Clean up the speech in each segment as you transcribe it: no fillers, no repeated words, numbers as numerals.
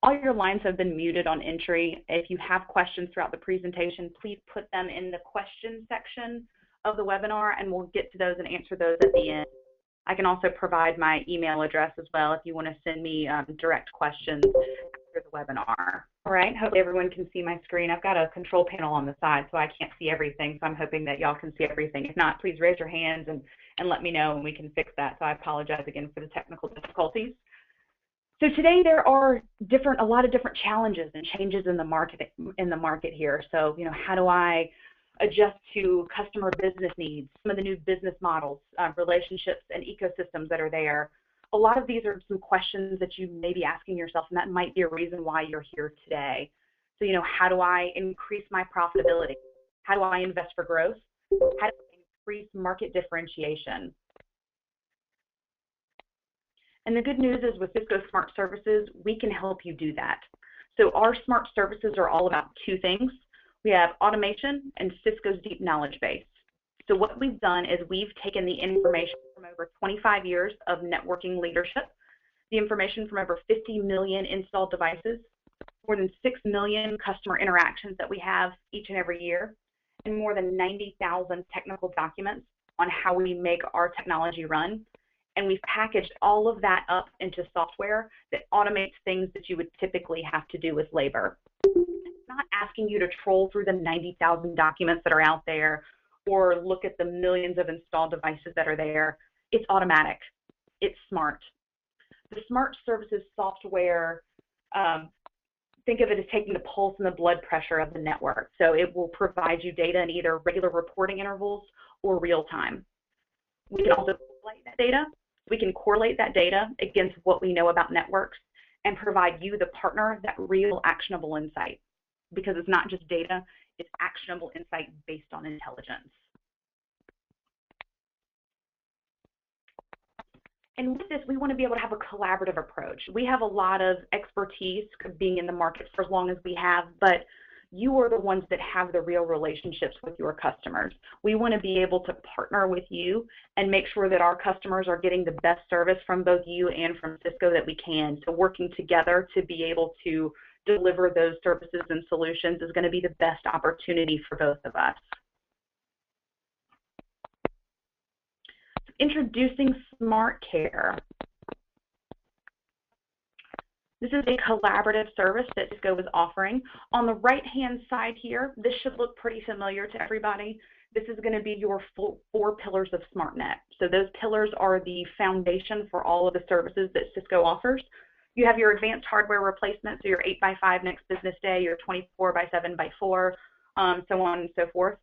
All your lines have been muted on entry. If you have questions throughout the presentation, please put them in the question section of the webinar, and we'll get to those and answer those at the end. I can also provide my email address as well if you want to send me direct questions after the webinar. All right, hopefully everyone can see my screen. I've got a control panel on the side, so I can't see everything, so I'm hoping that y'all can see everything. If not, please raise your hands and let me know, and we can fix that. So I apologize again for the technical difficulties. So today there are a lot of different challenges and changes in the market here. So, how do I adjust to customer business needs, some of the new business models, relationships, and ecosystems that are there? A lot of these are some questions that you may be asking yourself, and that might be a reason why you're here today. So, how do I increase my profitability? How do I invest for growth? How do I increase market differentiation? And the good news is with Cisco Smart Services, we can help you do that. So our smart services are all about two things. We have automation and Cisco's deep knowledge base. So what we've done is we've taken the information from over 25 years of networking leadership, the information from over 50 million installed devices, more than 6 million customer interactions that we have each and every year, and more than 90,000 technical documents on how we make our technology run. And we've packaged all of that up into software that automates things that you would typically have to do with labor. It's not asking you to troll through the 90,000 documents that are out there or look at the millions of installed devices that are there. It's automatic. It's smart. The Smart Services software, think of it as taking the pulse and the blood pressure of the network. So it will provide you data in either regular reporting intervals or real time. We can also correlate that data. We can correlate that data against what we know about networks and provide you, the partner, that real actionable insight, because it's not just data, it's actionable insight based on intelligence. And with this, we want to be able to have a collaborative approach. We have a lot of expertise being in the market for as long as we have, but you are the ones that have the real relationships with your customers. We want to be able to partner with you and make sure that our customers are getting the best service from both you and from Cisco that we can. So working together to be able to deliver those services and solutions is going to be the best opportunity for both of us. Introducing SmartCare. This is a collaborative service that Cisco is offering. On the right-hand side here, this should look pretty familiar to everybody. This is going to be your 4 pillars of SmartNet. So those pillars are the foundation for all of the services that Cisco offers. You have your advanced hardware replacement, so your 8x5 next business day, your 24x7x4, so on and so forth.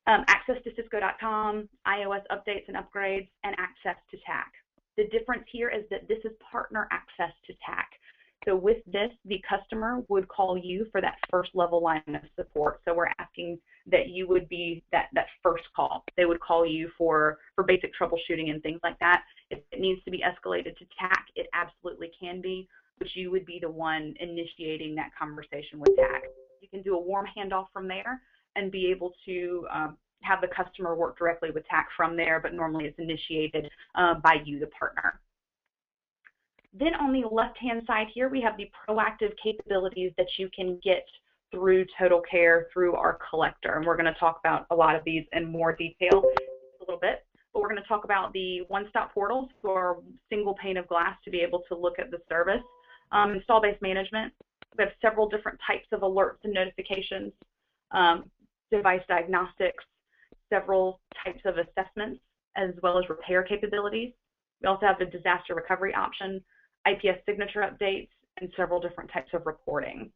Access to Cisco.com, iOS updates and upgrades, and access to TAC. The difference here is that this is partner access to TAC. So with this, the customer would call you for that first level line of support. So we're asking that you would be that first call. They would call you for basic troubleshooting and things like that. If it needs to be escalated to TAC, it absolutely can be, but you would be the one initiating that conversation with TAC. You can do a warm handoff from there and be able to have the customer work directly with TAC from there, but normally it's initiated by you, the partner. Then on the left-hand side here, we have the proactive capabilities that you can get through TotalCare through our collector. And we're going to talk about a lot of these in more detail a little bit. But we're going to talk about the one-stop portals, or single pane of glass to be able to look at the service. Install base management. We have several different types of alerts and notifications, device diagnostics, several types of assessments, as well as repair capabilities. We also have the disaster recovery option, IPS signature updates, and several different types of reporting.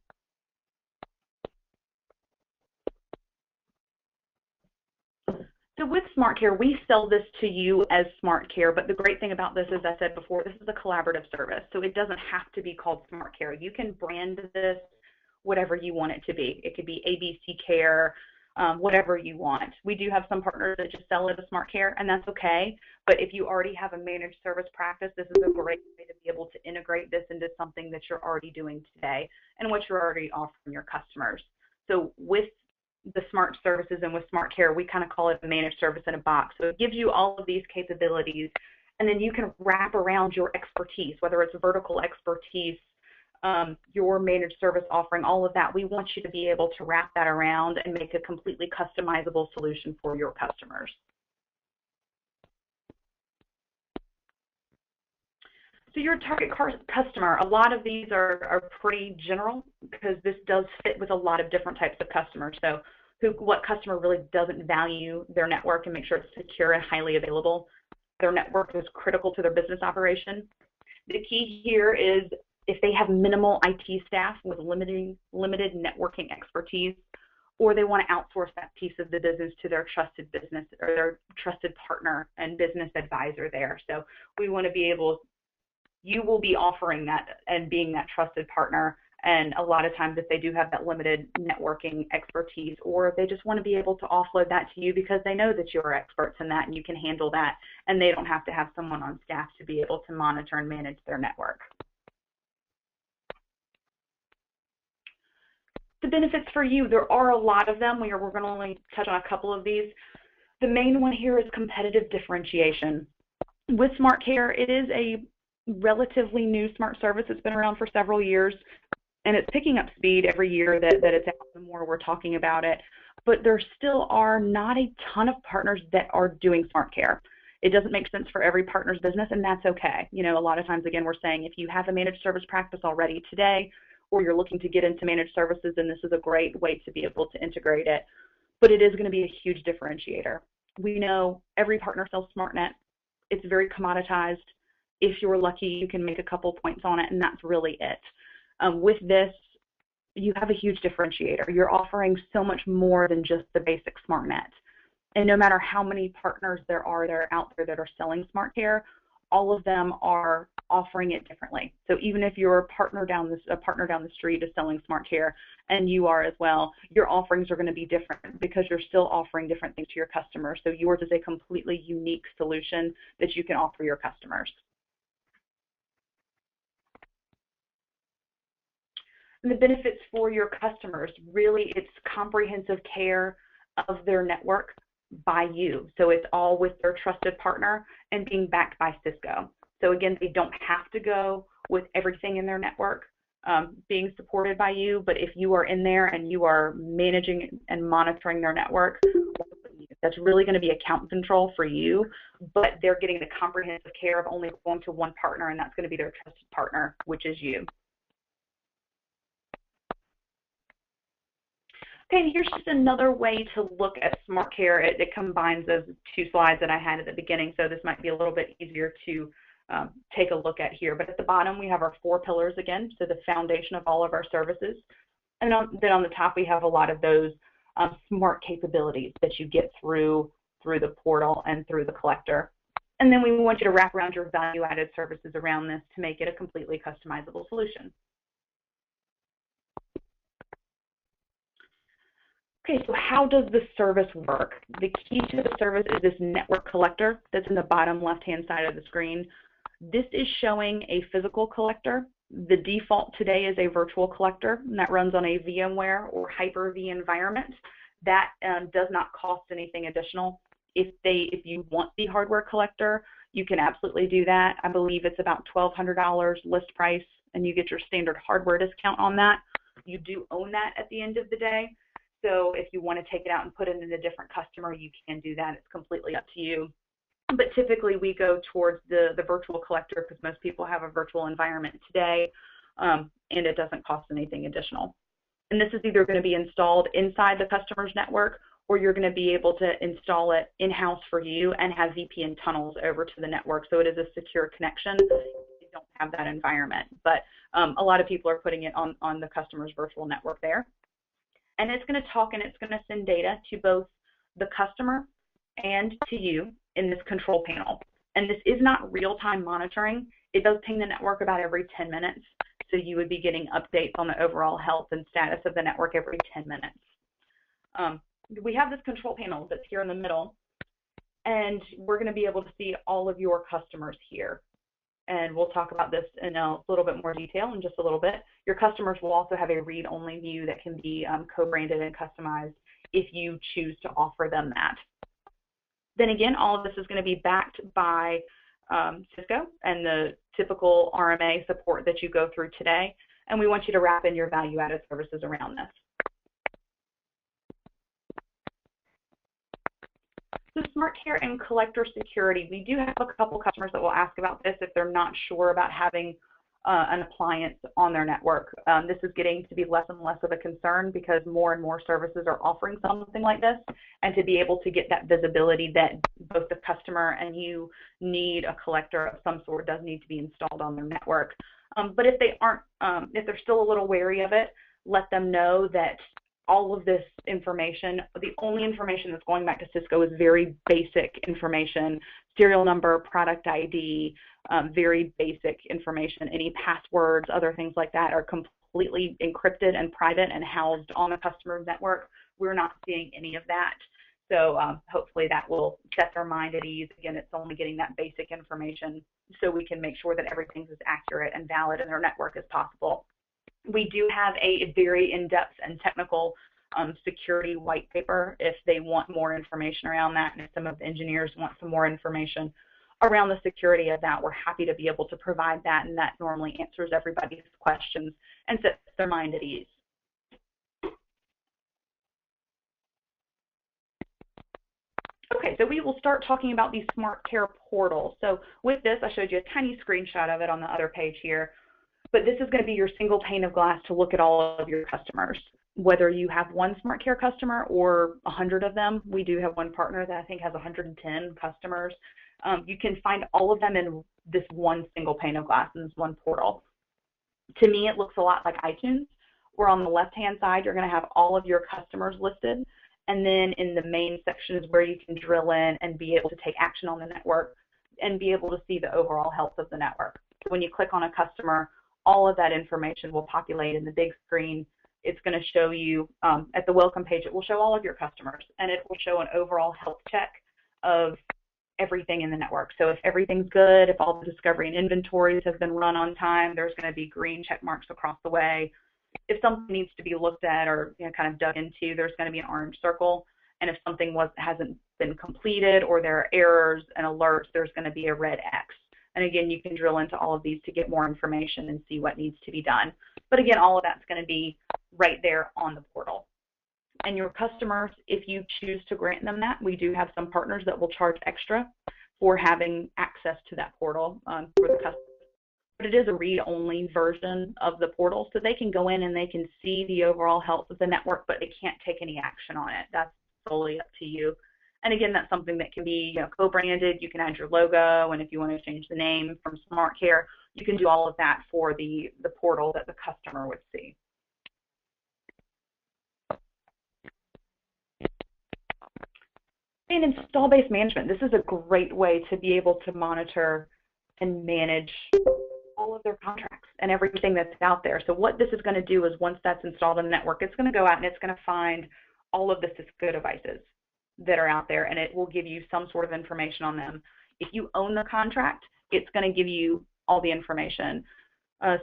So with SmartCare, we sell this to you as SmartCare, but the great thing about this, as I said before, this is a collaborative service, so it doesn't have to be called SmartCare. You can brand this whatever you want it to be. It could be ABC Care, whatever you want. We do have some partners that just sell it as SmartCare, and that's okay. But if you already have a managed service practice, this is a great way to be able to integrate this into something that you're already doing today and what you're already offering your customers. So with the smart services and with SmartCare, we kind of call it a managed service in a box. So it gives you all of these capabilities, and then you can wrap around your expertise, whether it's vertical expertise, your managed service offering, all of that. We want you to be able to wrap that around and make a completely customizable solution for your customers. So your target customer, a lot of these are pretty general because this does fit with a lot of different types of customers. So what customer really doesn't value their network and make sure it's secure and highly available? Their network is critical to their business operation. The key here is if they have minimal IT staff with limited networking expertise, or they want to outsource that piece of the business to their trusted business or their trusted partner and business advisor there. So we want to be able, you will be offering that and being that trusted partner. And a lot of times if they do have that limited networking expertise, or if they just want to be able to offload that to you because they know that you're experts in that and you can handle that, and they don't have to have someone on staff to be able to monitor and manage their network. The benefits for you, there are a lot of them. We're going to only touch on a couple of these. The main one here is competitive differentiation. With SmartCare, it is a relatively new smart service. It's been around for several years, and it's picking up speed every year that it's out, the more we're talking about it. But there still are not a ton of partners that are doing SmartCare. It doesn't make sense for every partner's business, and that's okay. You know, a lot of times, again, we're saying if you have a managed service practice already today, or you're looking to get into managed services, then this is a great way to be able to integrate it. But it is going to be a huge differentiator. We know every partner sells SmartNet. It's very commoditized. If you're lucky, you can make a couple points on it, and that's really it. With this, you have a huge differentiator. You're offering so much more than just the basic SmartNet. And no matter how many partners there are out there that are selling SmartCare, all of them are offering it differently. So even if you're a partner down the street is selling SmartCare and you are as well, your offerings are going to be different because you're still offering different things to your customers. So yours is a completely unique solution that you can offer your customers. And the benefits for your customers, really it's comprehensive care of their network by you. So it's all with their trusted partner and being backed by Cisco. So again, they don't have to go with everything in their network being supported by you, but if you are in there and you are managing and monitoring their network, that's really going to be account control for you, but they're getting the comprehensive care of only going to one partner, and that's going to be their trusted partner, which is you. Okay, and here's just another way to look at SmartCare. It combines those two slides that I had at the beginning, so this might be a little bit easier to take a look at here. But at the bottom, we have our 4 pillars again, so the foundation of all of our services. And then on the top, we have a lot of those smart capabilities that you get through the portal and through the collector. And then we want you to wrap around your value-added services around this to make it a completely customizable solution. Okay, so how does the service work? The key to the service is this network collector that's in the bottom left-hand side of the screen. This is showing a physical collector. The default today is a virtual collector, and that runs on a VMware or Hyper-V environment. That does not cost anything additional. If you want the hardware collector, you can absolutely do that. I believe it's about $1,200 list price, and you get your standard hardware discount on that. You do own that at the end of the day. So if you want to take it out and put it in a different customer, you can do that. It's completely up to you. But typically we go towards the virtual collector because most people have a virtual environment today, and it doesn't cost anything additional. And this is either going to be installed inside the customer's network, or you're going to be able to install it in-house for you and have VPN tunnels over to the network. So it is a secure connection. You don't have that environment. But a lot of people are putting it on the customer's virtual network there. And it's going to talk and it's going to send data to both the customer and to you in this control panel. And this is not real-time monitoring. It does ping the network about every 10 minutes. So you would be getting updates on the overall health and status of the network every 10 minutes. We have this control panel that's here in the middle, and we're going to be able to see all of your customers here. And we'll talk about this in a little bit more detail in just a little bit. Your customers will also have a read-only view that can be co-branded and customized if you choose to offer them that. Then again, all of this is going to be backed by Cisco and the typical RMA support that you go through today. and we want you to wrap in your value-added services around this. So SmartCare and collector security, we do have a couple customers that will ask about this if they're not sure about having an appliance on their network. This is getting to be less and less of a concern because more and more services are offering something like this, and to be able to get that visibility that both the customer and you need a collector of some sort does need to be installed on their network. But if they aren't, if they're still a little wary of it, let them know that all of this information, the only information that's going back to Cisco is very basic information, serial number, product ID, very basic information. Any passwords, other things like that are completely encrypted and private and housed on the customer's network. We're not seeing any of that. So hopefully that will set their mind at ease. Again, it's only getting that basic information so we can make sure that everything's as accurate and valid in their network as possible. We do have a very in-depth and technical security white paper if they want more information around that, and if some of the engineers want some more information around the security of that, we're happy to be able to provide that, and that normally answers everybody's questions and sets their mind at ease. Okay, so we will start talking about the SmartCare portal. So with this, I showed you a tiny screenshot of it on the other page here. But this is going to be your single pane of glass to look at all of your customers. Whether you have one SmartCare customer or 100 of them, we do have one partner that I think has 110 customers. You can find all of them in this one single pane of glass in this one portal. To me, it looks a lot like iTunes, where on the left-hand side, you're going to have all of your customers listed. And then in the main section is where you can drill in and be able to take action on the network and be able to see the overall health of the network. So when you click on a customer, all of that information will populate in the big screen. It's going to show you, at the welcome page, it will show all of your customers, and it will show an overall health check of everything in the network. So if everything's good, if all the discovery and inventories have been run on time, there's going to be green check marks across the way. If something needs to be looked at or kind of dug into, there's going to be an orange circle. And if something hasn't been completed or there are errors and alerts, there's going to be a red X. And again, you can drill into all of these to get more information and see what needs to be done. But again, all of that's going to be right there on the portal. And your customers, if you choose to grant them that, we do have some partners that will charge extra for having access to that portal for the customer. But it is a read-only version of the portal, so they can go in and they can see the overall health of the network, but they can't take any action on it. That's solely up to you. And again, that's something that can be co-branded. You can add your logo, and if you want to change the name from SmartCare, you can do all of that for the portal that the customer would see. And install-based management. This is a great way to be able to monitor and manage all of their contracts and everything that's out there. So what this is going to do is once that's installed on the network, it's going to go out and it's going to find all of the Cisco devices that are out there, and it will give you some sort of information on them. If you own the contract, it's going to give you all the information.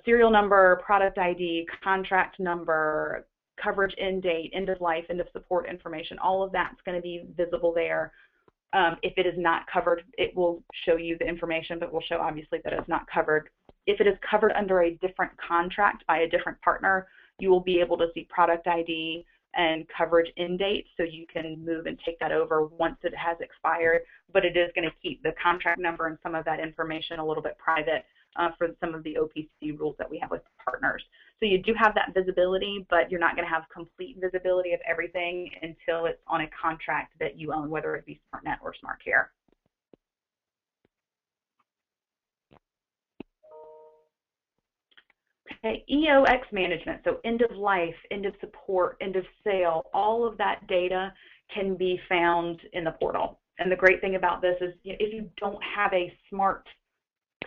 Serial number, product ID, contract number, coverage end date, end of life, end of support information, all of that's going to be visible there. If it is not covered, it will show you the information, but will show obviously that it's not covered. If it is covered under a different contract by a different partner, you will be able to see product ID and coverage end date, so you can move and take that over once it has expired, but it is going to keep the contract number and some of that information a little bit private for some of the OPC rules that we have with partners. So you do have that visibility, but you're not going to have complete visibility of everything until it's on a contract that you own, whether it be SmartNet or SmartCare. Okay, EOX management, so end of life, end of support, end of sale, all of that data can be found in the portal. And the great thing about this is if you don't have a smart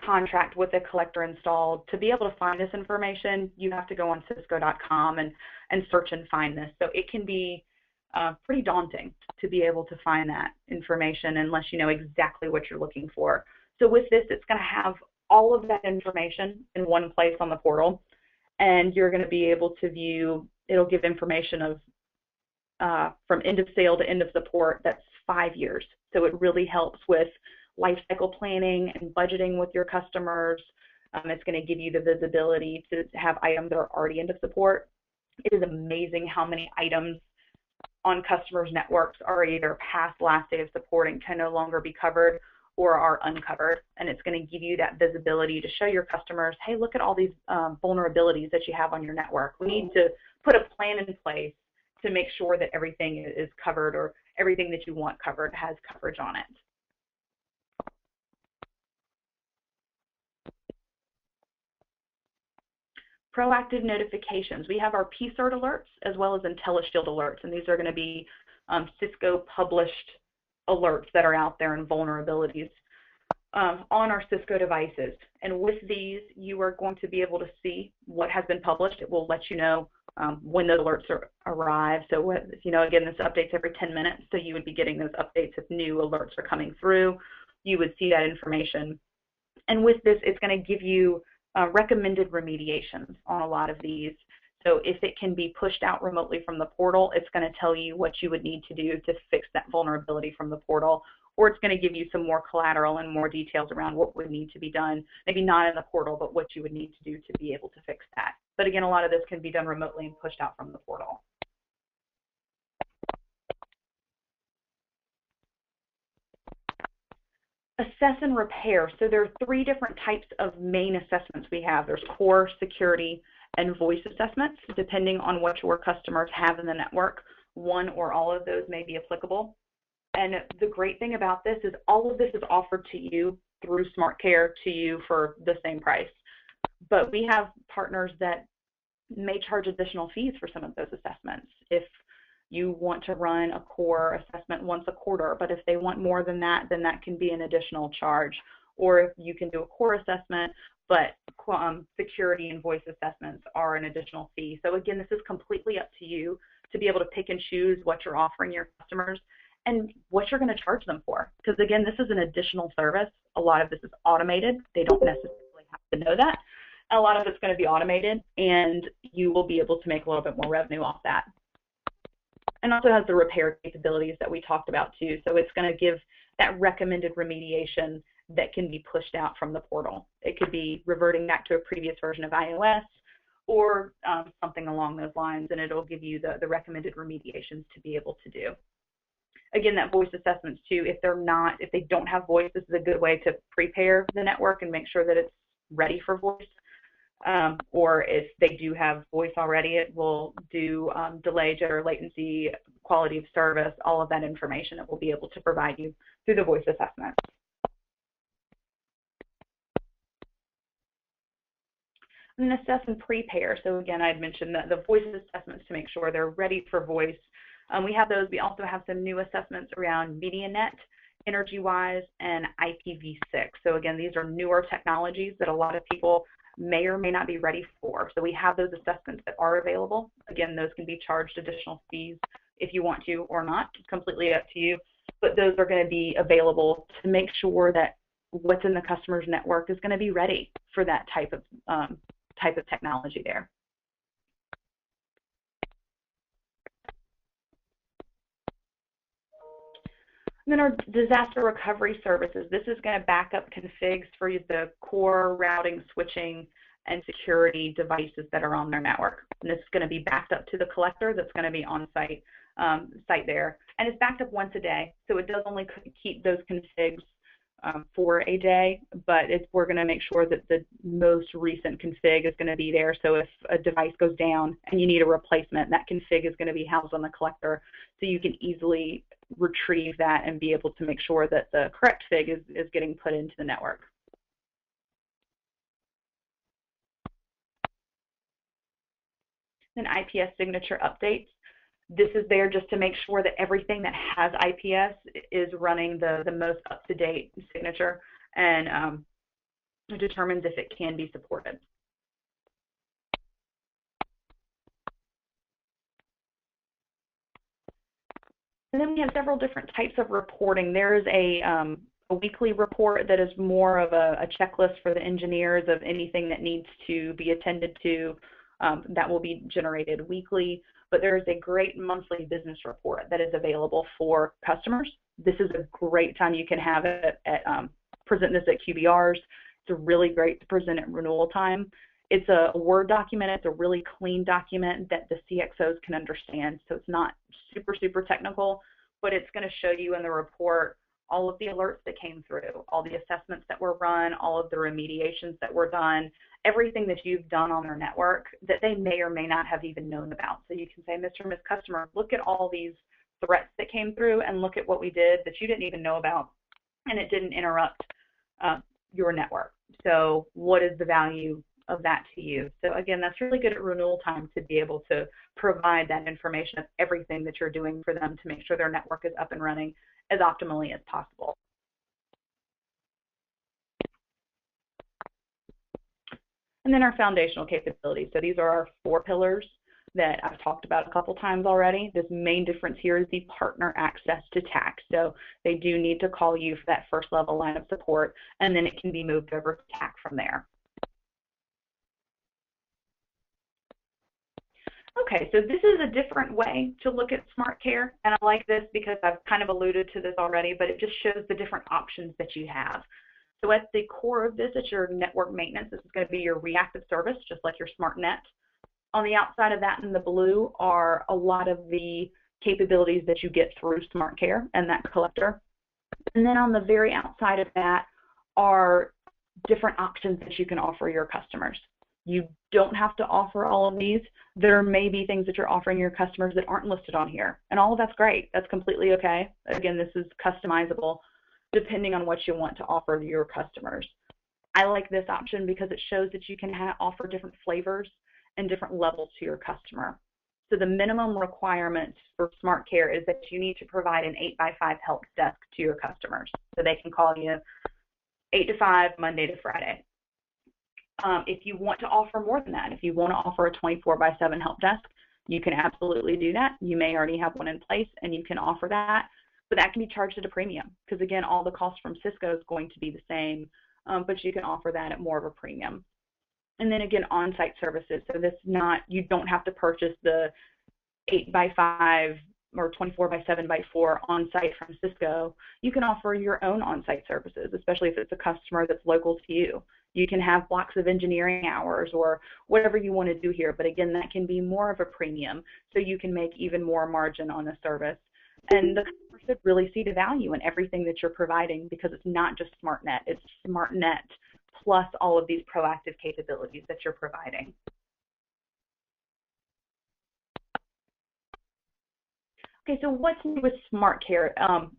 contract with a collector installed, to be able to find this information, you have to go on Cisco.com and search and find this. So it can be pretty daunting to be able to find that information unless you know exactly what you're looking for. So with this, it's going to have all of that information in one place on the portal, and you're going to be able to view, it'll give information of from end of sale to end of support, that's 5 years. So it really helps with life cycle planning and budgeting with your customers, It's going to give you the visibility to have items that are already into support. It is amazing how many items on customers' networks are either past last day of support and can no longer be covered or are uncovered. And it's going to give you that visibility to show your customers, hey, look at all these vulnerabilities that you have on your network. We need to put a plan in place to make sure that everything is covered, or everything that you want covered has coverage on it. Proactive notifications. We have our PSERT alerts as well as IntelliShield alerts, and these are going to be Cisco published alerts that are out there and vulnerabilities on our Cisco devices. And with these, you are going to be able to see what has been published. It will let you know when those alerts arrive. So, again, this updates every 10 minutes, so you would be getting those updates if new alerts are coming through. You would see that information. And with this, it's going to give you recommended remediations on a lot of these. So if it can be pushed out remotely from the portal, it's going to tell you what you would need to do to fix that vulnerability from the portal, or it's going to give you some more collateral and more details around what would need to be done, maybe not in the portal, but what you would need to do to be able to fix that. But again, a lot of this can be done remotely and pushed out from the portal. Assess and repair. So there are 3 different types of main assessments we have. There's core, security, and voice assessments. Depending on what your customers have in the network, one or all of those may be applicable. And the great thing about this is all of this is offered to you through SmartCare to you for the same price. But we have partners that may charge additional fees for some of those assessments. If you want to run a core assessment once a quarter, but if they want more than that, then that can be an additional charge. Or if you can do a core assessment, but security and voice assessments are an additional fee. So again, this is completely up to you to be able to pick and choose what you're offering your customers and what you're going to charge them for. Because again, this is an additional service. A lot of this is automated. They don't necessarily have to know that. A lot of it's going to be automated, and you will be able to make a little bit more revenue off that. And also has the repair capabilities that we talked about too. So it's going to give that recommended remediation that can be pushed out from the portal. It could be reverting back to a previous version of iOS or something along those lines, and it'll give you the recommended remediations to be able to do. Again, that voice assessments too, if they don't have voice, this is a good way to prepare the network and make sure that it's ready for voice. Or if they do have voice already, it will do delay, jitter, latency, quality of service, all of that information it will be able to provide you through the voice assessment. And then assess and prepare. So again, I had mentioned that the voice assessments to make sure they're ready for voice. We have those. We also have some new assessments around MediaNet, EnergyWise, and IPv6. So again, these are newer technologies that a lot of people may or may not be ready for. So we have those assessments that are available. Again, those can be charged additional fees if you want to or not. It's completely up to you. But those are going to be available to make sure that what's in the customer's network is going to be ready for that type of technology there. And then our disaster recovery services. This is going to back up configs for the core routing, switching, and security devices that are on their network. And this is going to be backed up to the collector that's going to be on site there. And it's backed up once a day, so it does only keep those configs for a day, but we're going to make sure that the most recent config is going to be there. So if a device goes down and you need a replacement, that config is going to be housed on the collector, so you can easily retrieve that and be able to make sure that the correct fig is getting put into the network. Then IPS signature updates. This is there just to make sure that everything that has IPS is running the most up-to-date signature and determines if it can be supported. And then we have several different types of reporting. There is a weekly report that is more of a checklist for the engineers of anything that needs to be attended to. That will be generated weekly. But there is a great monthly business report that is available for customers. This is a great time. You can have it present this at QBRs. It's really great to present at renewal time. It's a Word document. It's a really clean document that the CXOs can understand. So it's not super, super technical, but it's going to show you in the report all of the alerts that came through, all the assessments that were run, all of the remediations that were done, everything that you've done on their network that they may or may not have even known about. So you can say, Mr. and Ms. Customer, look at all these threats that came through and look at what we did that you didn't even know about, and it didn't interrupt your network. So what is the value of that to you? So again, that's really good at renewal time to be able to provide that information of everything that you're doing for them to make sure their network is up and running as optimally as possible. And then our foundational capabilities. So these are our 4 pillars that I've talked about a couple times already. This main difference here is the partner access to TAC. So they do need to call you for that first level line of support, and then it can be moved over to TAC from there. Okay, so this is a different way to look at SmartCare, and I like this because I've kind of alluded to this already, but it just shows the different options that you have. So at the core of this, it's your network maintenance. This is going to be your reactive service, just like your SmartNet. On the outside of that in the blue are a lot of the capabilities that you get through SmartCare and that collector. And then on the very outside of that are different options that you can offer your customers. You don't have to offer all of these. There may be things that you're offering your customers that aren't listed on here, and all of that's great. That's completely okay. Again, this is customizable depending on what you want to offer to your customers. I like this option because it shows that you can offer different flavors and different levels to your customer. So the minimum requirement for SmartCare is that you need to provide an 8x5 help desk to your customers, so they can call you 8 to 5, Monday to Friday. If you want to offer more than that, if you want to offer a 24/7 help desk, you can absolutely do that. You may already have one in place and you can offer that, but that can be charged at a premium because, again, all the costs from Cisco is going to be the same, but you can offer that at more of a premium. And then again, on-site services. So this not, you don't have to purchase the 8x5 or 24/7/4 on-site from Cisco. You can offer your own on-site services, especially if it's a customer that's local to you. You can have blocks of engineering hours or whatever you want to do here, but again, that can be more of a premium, so you can make even more margin on the service. And the customer should really see the value in everything that you're providing, because it's not just SmartNet, it's SmartNet plus all of these proactive capabilities that you're providing. Okay, so what's new with SmartCare?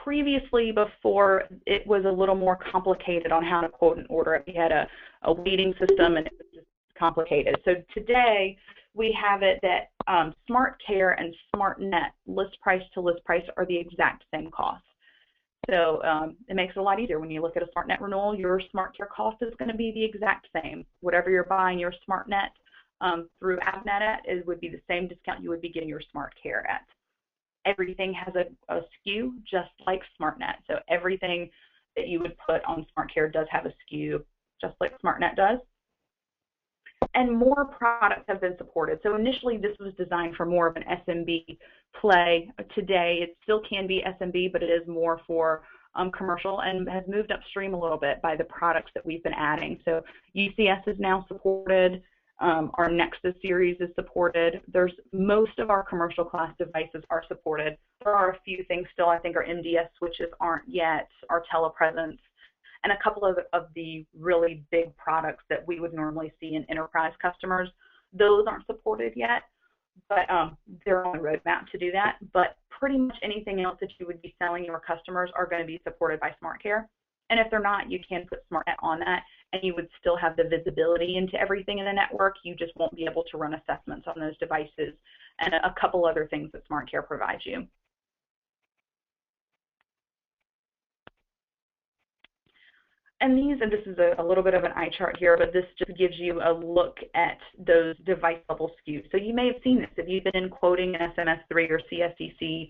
Previously, before, it was a little more complicated on how to quote and order it. We had a waiting system, and it was just complicated. So today, we have it that SmartCare and SmartNet, list price to list price, are the exact same cost. So it makes it a lot easier. When you look at a SmartNet renewal, your SmartCare cost is going to be the exact same. Whatever you're buying your SmartNet through Avnet at, it would be the same discount you would be getting your SmartCare at. Everything has a SKU just like SmartNet. So everything that you would put on SmartCare does have a SKU just like SmartNet does. And more products have been supported. So initially this was designed for more of an SMB play. Today it still can be SMB, but it is more for commercial, and has moved upstream a little bit by the products that we've been adding. So UCS is now supported. Our Nexus series is supported. Most of our commercial class devices are supported. There are a few things still. I think our MDS switches aren't yet, our telepresence, and a couple of the really big products that we would normally see in enterprise customers. Those aren't supported yet, but they're on the roadmap to do that. But pretty much anything else that you would be selling your customers are going to be supported by SmartCare. And if they're not, you can put SmartNet on that, and you would still have the visibility into everything in the network. You just won't be able to run assessments on those devices and a couple other things that SmartCare provides you. And this is a little bit of an eye chart here, but this just gives you a look at those device level SKUs. So you may have seen this. If you've been in quoting an SMS3 or CSDC,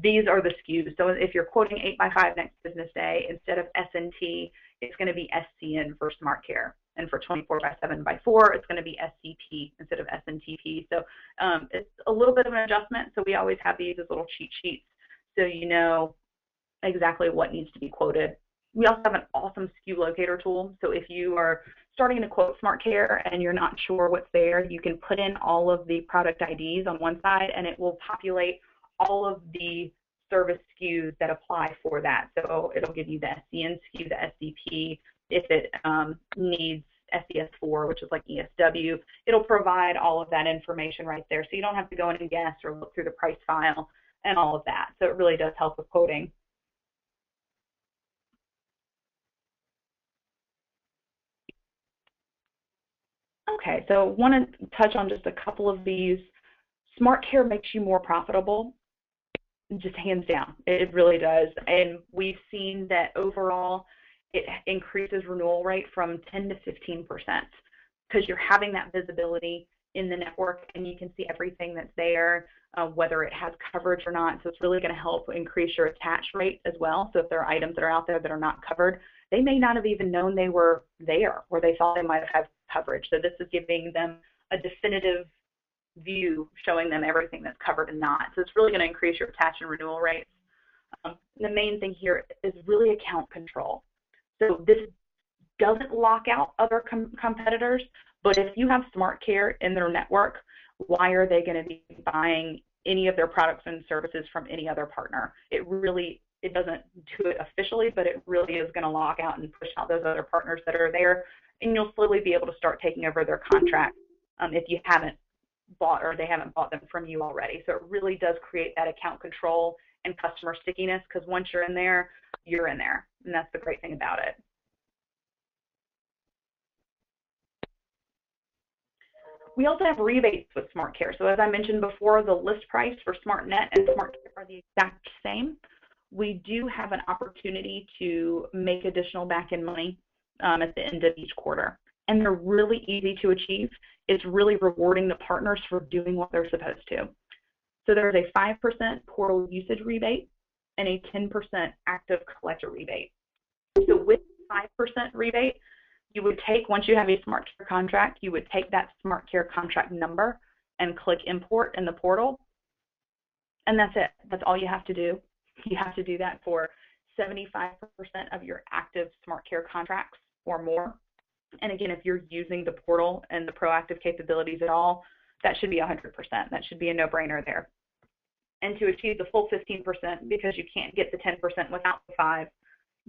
these are the SKUs. So if you're quoting 8x5 next business day, instead of SNT, it's going to be SCN for SmartCare. And for 24/7/4, it's going to be SCP instead of SNTP. So it's a little bit of an adjustment. So we always have these as little cheat sheets so you know exactly what needs to be quoted We also have an awesome SKU locator tool. So if you are starting to quote SmartCare and you're not sure what's there, you can put in all of the product IDs on one side and it will populate all of the service SKUs that apply for that. So it'll give you the SCN SKU, the SDP, if it needs SDS4, which is like ESW, it'll provide all of that information right there. So you don't have to go in and guess or look through the price file and all of that. So it really does help with quoting. Okay, so I want to touch on just a couple of these. SmartCare makes you more profitable, just hands down. It really does. And we've seen that overall it increases renewal rate from 10 to 15% because you're having that visibility in the network and you can see everything that's there, whether it has coverage or not. So it's really going to help increase your attach rate as well. So if there are items that are out there that are not covered, they may not have even known they were there or they thought they might have had coverage. So this is giving them a definitive view showing them everything that's covered and not. So it's really going to increase your attach and renewal rates. The main thing here is really account control. So this doesn't lock out other competitors, but if you have SmartCare in their network, why are they going to be buying any of their products and services from any other partner? It doesn't do it officially, but it really is going to lock out and push out those other partners that are there, and you'll slowly be able to start taking over their contracts if you haven't bought or they haven't bought them from you already. So it really does create that account control and customer stickiness because once you're in there, and that's the great thing about it. We also have rebates with SmartCare. So as I mentioned before, the list price for SmartNet and SmartCare are the exact same. We do have an opportunity to make additional back-end money at the end of each quarter. And they're really easy to achieve. It's really rewarding the partners for doing what they're supposed to. So there's a 5% portal usage rebate and a 10% active collector rebate. So with 5% rebate, you would take, once you have a SmartCare contract, you would take that SmartCare contract number and click import in the portal. And that's it. That's all you have to do. You have to do that for 75% of your active SmartCare contracts or more. And again, if you're using the portal and the proactive capabilities at all, that should be 100%. That should be a no-brainer there. And to achieve the full 15%, because you can't get the 10% without the 5%,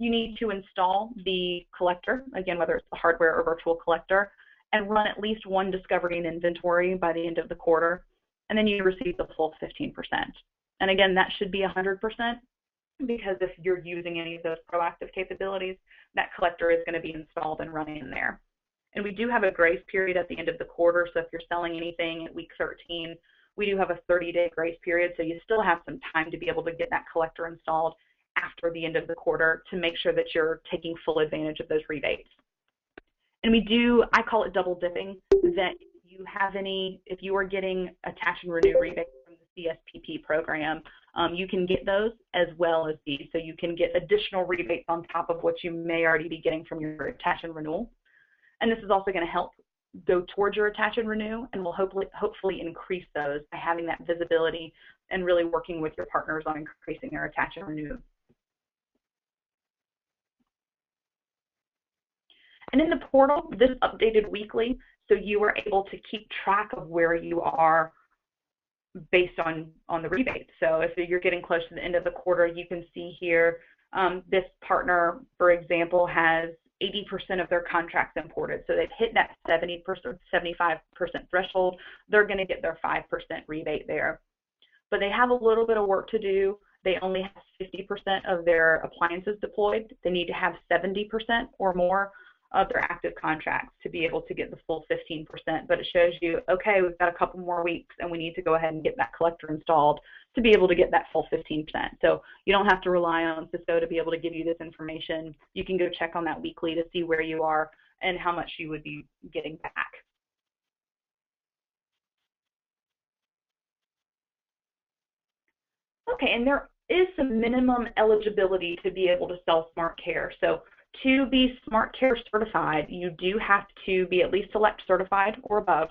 you need to install the collector, again, whether it's the hardware or virtual collector, and run at least one discovery and inventory by the end of the quarter, and then you receive the full 15%. And again, that should be 100%, because if you're using any of those proactive capabilities, that collector is going to be installed and running in there. And we do have a grace period at the end of the quarter, so if you're selling anything at week 13, we do have a 30-day grace period, so you still have some time to be able to get that collector installed after the end of the quarter to make sure that you're taking full advantage of those rebates. And we do, I call it double dipping, that if you are getting attach and renew rebates from the CSPP program, you can get those as well as these. So you can get additional rebates on top of what you may already be getting from your attach and renewal. And this is also going to help go towards your attach and renew, and will hopefully increase those by having that visibility and really working with your partners on increasing their attach and renew. And in the portal, this is updated weekly, so you are able to keep track of where you are based on the rebate. So if you're getting close to the end of the quarter, you can see here, this partner, for example, has 80% of their contracts imported. So they've hit that 70%, 75% threshold. They're going to get their 5% rebate there. But they have a little bit of work to do. They only have 50% of their appliances deployed. They need to have 70% or more of their active contracts to be able to get the full 15%. But it shows you, okay, we've got a couple more weeks and we need to go ahead and get that collector installed to be able to get that full 15%. So you don't have to rely on Cisco to be able to give you this information. You can go check on that weekly to see where you are and how much you would be getting back. Okay, and there is some minimum eligibility to be able to sell SmartCare. So to be SmartCare certified, you do have to be at least Select certified or above,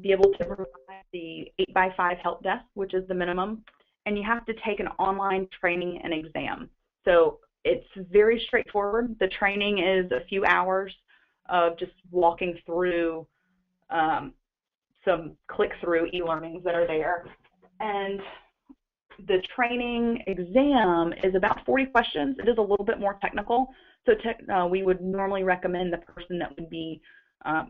be able to provide the 8x5 help desk, which is the minimum, and you have to take an online training and exam. So It's very straightforward. The training is a few hours of just walking through some click-through e-learnings that are there. And the training exam is about 40 questions. It is a little bit more technical. So we would normally recommend the person that would be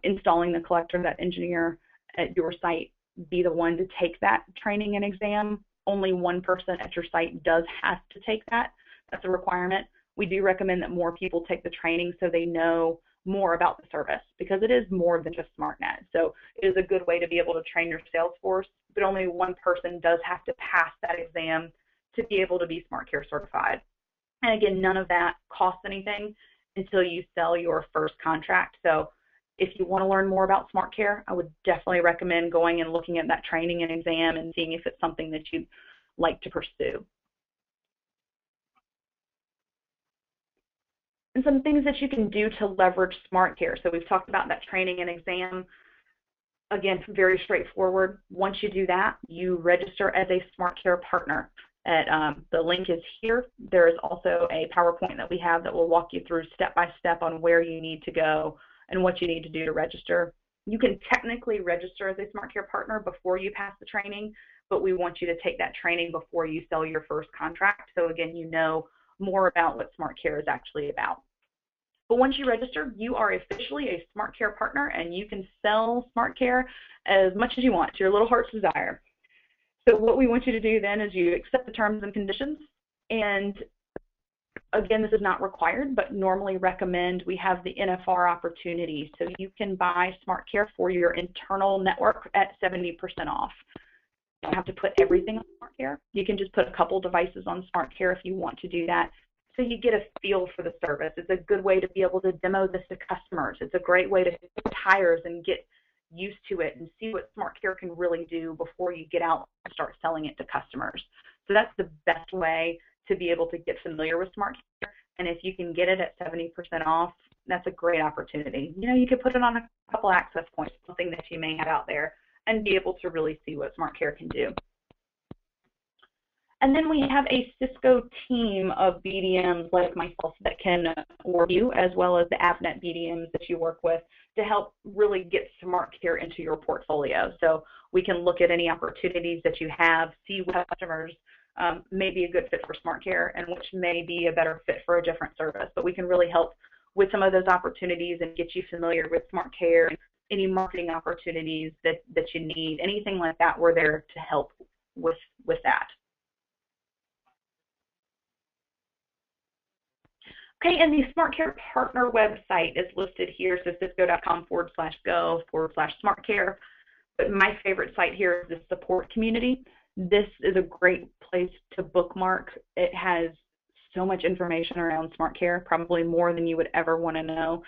installing the collector, that engineer at your site, be the one to take that training and exam. Only one person at your site does have to take that. That's a requirement. We do recommend that more people take the training so they know more about the service, because it is more than just SmartNet. So it is a good way to be able to train your sales force, but only one person does have to pass that exam to be able to be SmartCare certified. And again, none of that costs anything until you sell your first contract. So if you want to learn more about SmartCare, I would definitely recommend going and looking at that training and exam and seeing if it's something that you'd like to pursue. And some things that you can do to leverage SmartCare. So we've talked about that training and exam. Again, very straightforward. Once you do that, you register as a SmartCare partner. The link is here. There is also a PowerPoint that we have that will walk you through step by step on where you need to go and what you need to do to register. You can technically register as a SmartCare partner before you pass the training, but we want you to take that training before you sell your first contract. So again, you know more about what SmartCare is actually about. But once you register, you are officially a SmartCare partner, and you can sell SmartCare as much as you want to your little heart's desire. So what we want you to do then is you accept the terms and conditions. And again, this is not required, but normally recommend we have the NFR opportunity. So you can buy SmartCare for your internal network at 70% off. You don't have to put everything on SmartCare. You can just put a couple devices on SmartCare if you want to do that. So you get a feel for the service. It's a good way to be able to demo this to customers. It's a great way to kick tires and get used to it and see what SmartCare can really do before you get out and start selling it to customers. So that's the best way to be able to get familiar with SmartCare. And if you can get it at 70% off, that's a great opportunity. You know, you could put it on a couple access points, something that you may have out there, and be able to really see what SmartCare can do. And then we have a Cisco team of BDMs like myself that can work you, as well as the Avnet BDMs that you work with, to help really get SmartCare into your portfolio. So we can look at any opportunities that you have, see what customers may be a good fit for SmartCare and which may be a better fit for a different service. But we can really help with some of those opportunities and get you familiar with SmartCare, and any marketing opportunities that you need, anything like that, we're there to help with that. Okay, and the SmartCare partner website is listed here, so cisco.com/go/SmartCare. But my favorite site here is the support community. This is a great place to bookmark. It has so much information around SmartCare, probably more than you would ever want to know.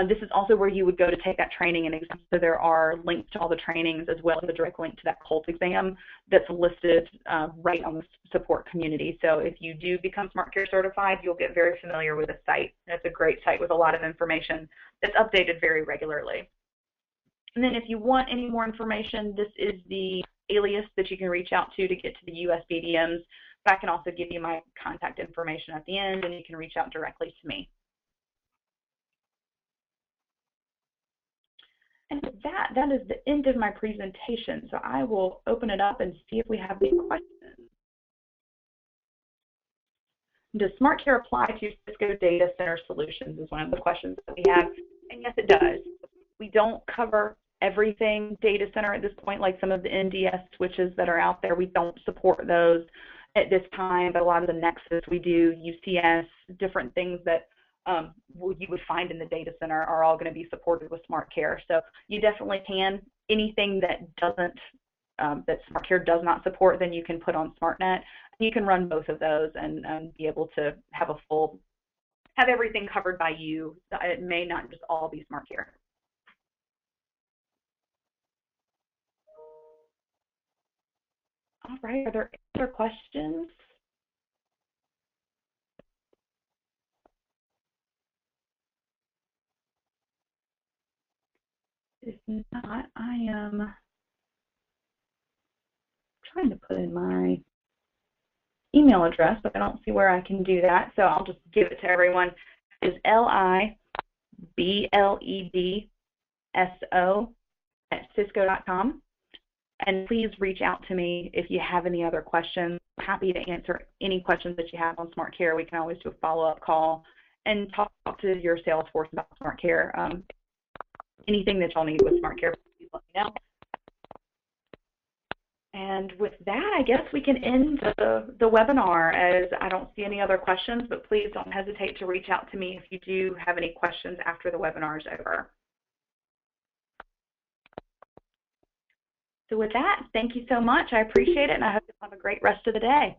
This is also where you would go to take that training and exam. So there are links to all the trainings, as well as a direct link to that COLT exam that's listed right on the support community. So if you do become SmartCare certified, you'll get very familiar with the site. It's a great site with a lot of information that's updated very regularly. And then if you want any more information, this is the alias that you can reach out to get to the US BDMs. But I can also give you my contact information at the end, and you can reach out directly to me. And with that, that is the end of my presentation. So I will open it up and see if we have any questions. Does SmartCare apply to Cisco Data Center Solutions is one of the questions that we have. And yes, it does. We don't cover everything data center at this point, like some of the NDS switches that are out there. We don't support those at this time, but a lot of the Nexus we do, UCS, different things that you would find in the data center are all going to be supported with SmartCare. So you definitely can. Anything that doesn't, that SmartCare does not support, then you can put on SmartNet. You can run both of those and be able to have have everything covered by you. It may not just all be SmartCare. All right, are there other questions? If not, I am trying to put in my email address, but I don't see where I can do that, so I'll just give it to everyone. It's libledzo@cisco.com. And please reach out to me if you have any other questions. I'm happy to answer any questions that you have on SmartCare. We can always do a follow-up call and talk to your sales force about SmartCare. Anything that y'all need with SmartCare, please let me know. And with that, I guess we can end the webinar, as I don't see any other questions, but please don't hesitate to reach out to me if you do have any questions after the webinar is over. So with that, thank you so much. I appreciate it, and I hope you have a great rest of the day.